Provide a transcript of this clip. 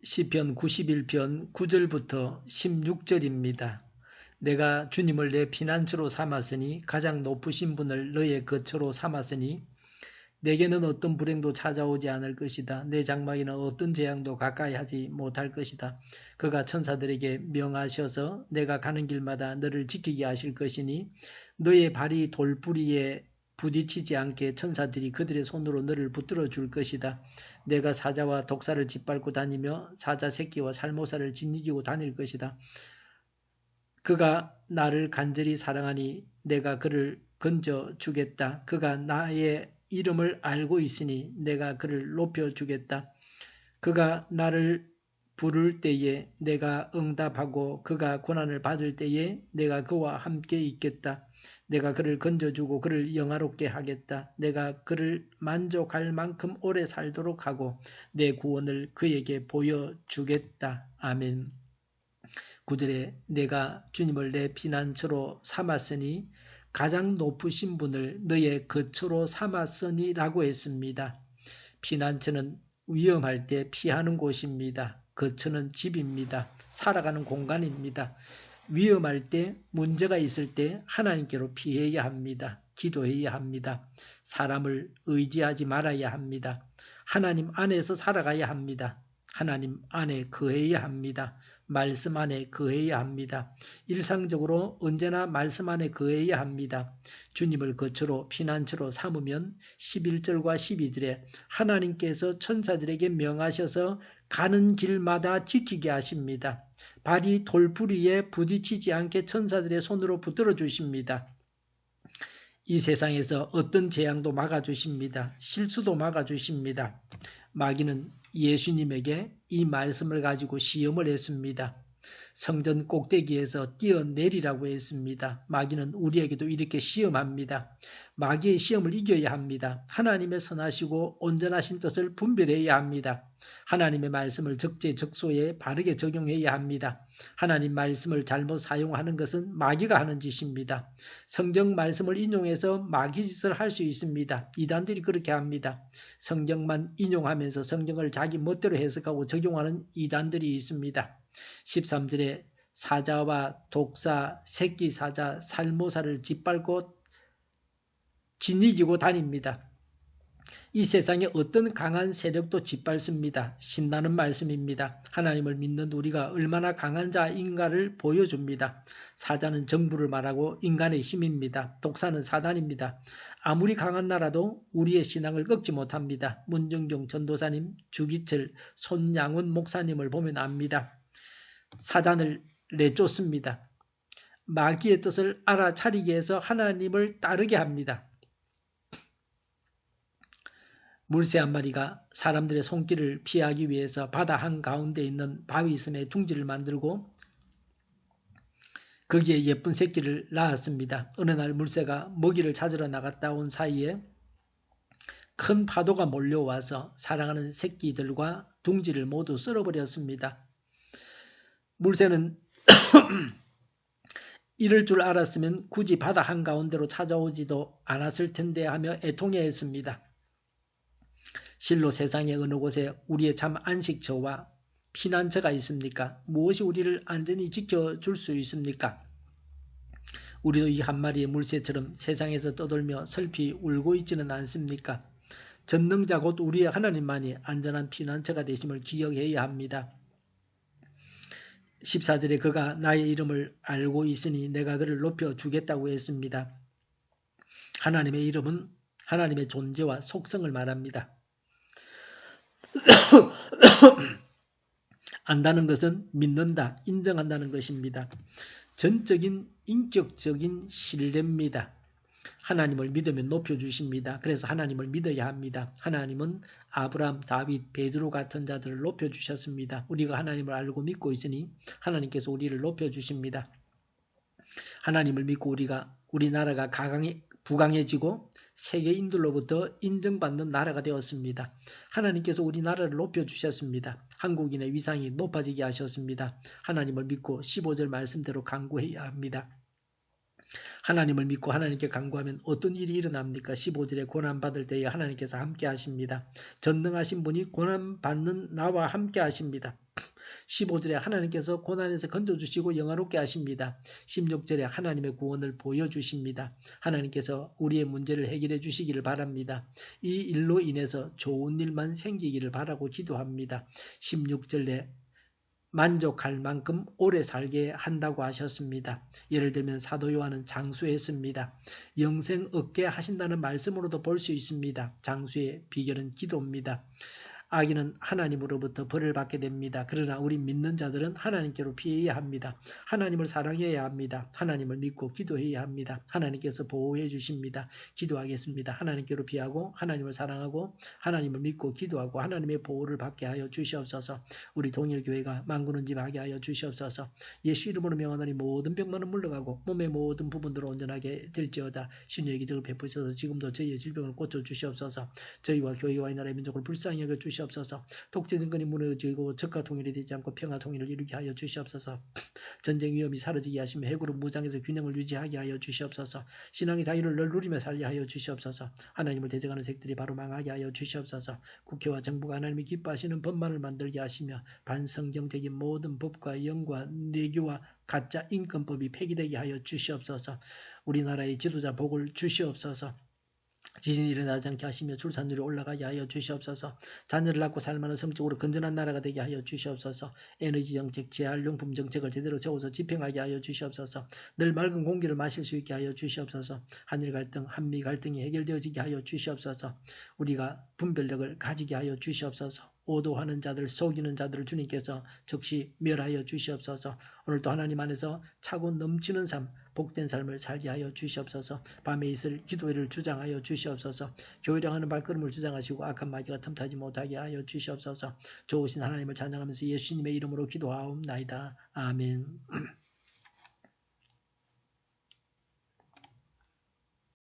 시편 91편 9절부터 16절입니다. 내가 주님을 내 피난처로 삼았으니 가장 높으신 분을 너의 거처로 삼았으니 내게는 어떤 불행도 찾아오지 않을 것이다. 내 장막에는 어떤 재앙도 가까이 하지 못할 것이다. 그가 천사들에게 명하셔서 내가 가는 길마다 너를 지키게 하실 것이니 너의 발이 돌부리에 부딪히지 않게 천사들이 그들의 손으로 너를 붙들어 줄 것이다. 내가 사자와 독사를 짓밟고 다니며 사자 새끼와 살모사를 짓이기고 다닐 것이다. 그가 나를 간절히 사랑하니 내가 그를 건져 주겠다. 그가 나의 이름을 알고 있으니 내가 그를 높여 주겠다. 그가 나를 부를 때에 내가 응답하고 그가 고난을 받을 때에 내가 그와 함께 있겠다. 내가 그를 건져주고 그를 영화롭게 하겠다. 내가 그를 만족할 만큼 오래 살도록 하고 내 구원을 그에게 보여주겠다. 아멘. 9절에 내가 주님을 내 피난처로 삼았으니 가장 높으신 분을 너의 거처로 삼았으니 라고 했습니다. 피난처는 위험할 때 피하는 곳입니다. 거처는 집입니다. 살아가는 공간입니다. 위험할 때, 문제가 있을 때 하나님께로 피해야 합니다. 기도해야 합니다. 사람을 의지하지 말아야 합니다. 하나님 안에서 살아가야 합니다. 하나님 안에 거해야 합니다. 말씀 안에 거해야 합니다. 일상적으로 언제나 말씀 안에 거해야 합니다. 주님을 거처로 피난처로 삼으면 11절과 12절에 하나님께서 천사들에게 명하셔서 가는 길마다 지키게 하십니다. 발이 돌부리에 부딪히지 않게 천사들의 손으로 붙들어 주십니다. 이 세상에서 어떤 재앙도 막아주십니다. 실수도 막아주십니다. 마귀는 예수님에게 이 말씀을 가지고 시험을 했습니다. 성전 꼭대기에서 뛰어내리라고 했습니다. 마귀는 우리에게도 이렇게 시험합니다. 마귀의 시험을 이겨야 합니다. 하나님의 선하시고 온전하신 뜻을 분별해야 합니다. 하나님의 말씀을 적재적소에 바르게 적용해야 합니다. 하나님 말씀을 잘못 사용하는 것은 마귀가 하는 짓입니다. 성경 말씀을 인용해서 마귀 짓을 할 수 있습니다. 이단들이 그렇게 합니다. 성경만 인용하면서 성경을 자기 멋대로 해석하고 적용하는 이단들이 있습니다. 13절에 사자와 독사, 새끼 사자, 살모사를 짓밟고 짓이기고 다닙니다. 이 세상에 어떤 강한 세력도 짓밟습니다. 신나는 말씀입니다. 하나님을 믿는 우리가 얼마나 강한 자인가를 보여줍니다. 사자는 정부를 말하고 인간의 힘입니다. 독사는 사단입니다. 아무리 강한 나라도 우리의 신앙을 꺾지 못합니다. 문정경 전도사님, 주기철, 손양훈 목사님을 보면 압니다. 사단을 내쫓습니다. 마귀의 뜻을 알아차리게 해서 하나님을 따르게 합니다. 물새 한 마리가 사람들의 손길을 피하기 위해서 바다 한가운데 있는 바위섬에 둥지를 만들고 거기에 예쁜 새끼를 낳았습니다. 어느 날 물새가 먹이를 찾으러 나갔다 온 사이에 큰 파도가 몰려와서 사랑하는 새끼들과 둥지를 모두 쓸어버렸습니다. 물새는 이럴 줄 알았으면 굳이 바다 한가운데로 찾아오지도 않았을 텐데 하며 애통해했습니다. 실로 세상의 어느 곳에 우리의 참 안식처와 피난처가 있습니까? 무엇이 우리를 안전히 지켜줄 수 있습니까? 우리도 이 한 마리의 물새처럼 세상에서 떠돌며 슬피 울고 있지는 않습니까? 전능자 곧 우리의 하나님만이 안전한 피난처가 되심을 기억해야 합니다. 14절에 그가 나의 이름을 알고 있으니 내가 그를 높여주겠다고 했습니다. 하나님의 이름은 하나님의 존재와 속성을 말합니다. 안다는 것은 믿는다, 인정한다는 것입니다. 전적인 인격적인 신뢰입니다. 하나님을 믿으면 높여주십니다. 그래서 하나님을 믿어야 합니다. 하나님은 아브라함, 다윗, 베드로 같은 자들을 높여주셨습니다. 우리가 하나님을 알고 믿고 있으니 하나님께서 우리를 높여주십니다. 하나님을 믿고 우리나라가 부강해지고 세계인들로부터 인정받는 나라가 되었습니다. 하나님께서 우리나라를 높여주셨습니다. 한국인의 위상이 높아지게 하셨습니다. 하나님을 믿고 15절 말씀대로 간구해야 합니다. 하나님을 믿고 하나님께 간구하면 어떤 일이 일어납니까? 15절에 고난받을 때에 하나님께서 함께 하십니다. 전능하신 분이 고난받는 나와 함께 하십니다. 15절에 하나님께서 고난에서 건져주시고 영화롭게 하십니다. 16절에 하나님의 구원을 보여주십니다. 하나님께서 우리의 문제를 해결해 주시기를 바랍니다. 이 일로 인해서 좋은 일만 생기기를 바라고 기도합니다. 16절에 만족할 만큼 오래 살게 한다고 하셨습니다. 예를 들면 사도 요한은 장수했습니다. 영생 얻게 하신다는 말씀으로도 볼 수 있습니다. 장수의 비결은 기도입니다. 악인은 하나님으로부터 벌을 받게 됩니다. 그러나 우리 믿는 자들은 하나님께로 피해야 합니다. 하나님을 사랑해야 합니다. 하나님을 믿고 기도해야 합니다. 하나님께서 보호해 주십니다. 기도하겠습니다. 하나님께로 피하고 하나님을 사랑하고 하나님을 믿고 기도하고 하나님의 보호를 받게 하여 주시옵소서. 우리 동일교회가 만군은집하게 하여 주시옵소서. 예수 이름으로 명하노니 모든 병만은 물러가고 몸의 모든 부분들을 온전하게 될지어다. 신유의 기적을 베푸셔서 지금도 저희의 질병을 고쳐주시옵소서. 저희와 교회와 이 나라의 민족을 불쌍히 여겨주시옵소서. 독재 정권이 무너지고 적과 통일이 되지 않고 평화 통일을 이루게 하여 주시옵소서. 전쟁 위험이 사라지게 하시며 핵으로 무장해서 균형을 유지하게 하여 주시옵소서. 신앙의 자유를 늘 누리며 살게 하여 주시옵소서. 하나님을 대적하는 색들이 바로 망하게 하여 주시옵소서. 국회와 정부가 하나님이 기뻐하시는 법만을 만들게 하시며 반성경적인 모든 법과 영과 내교와 가짜 인권법이 폐기되게 하여 주시옵소서. 우리나라의 지도자 복을 주시옵소서. 지진이 일어나지 않게 하시며 출산율이 올라가게 하여 주시옵소서. 자녀를 낳고 살만한 성적으로 건전한 나라가 되게 하여 주시옵소서. 에너지 정책, 재활용품 정책을 제대로 세워서 집행하게 하여 주시옵소서. 늘 맑은 공기를 마실 수 있게 하여 주시옵소서. 한일 갈등, 한미 갈등이 해결되어지게 하여 주시옵소서. 우리가 분별력을 가지게 하여 주시옵소서. 오도하는 자들, 속이는 자들을 주님께서 즉시 멸하여 주시옵소서. 오늘도 하나님 안에서 차고 넘치는 삶, 복된 삶을 살게 하여 주시옵소서. 밤에 있을 기도회를 주장하여 주시옵소서. 교회랑 하는 발걸음을 주장하시고 악한 마귀가 틈타지 못하게 하여 주시옵소서. 좋으신 하나님을 찬양하면서 예수님의 이름으로 기도하옵나이다. 아멘.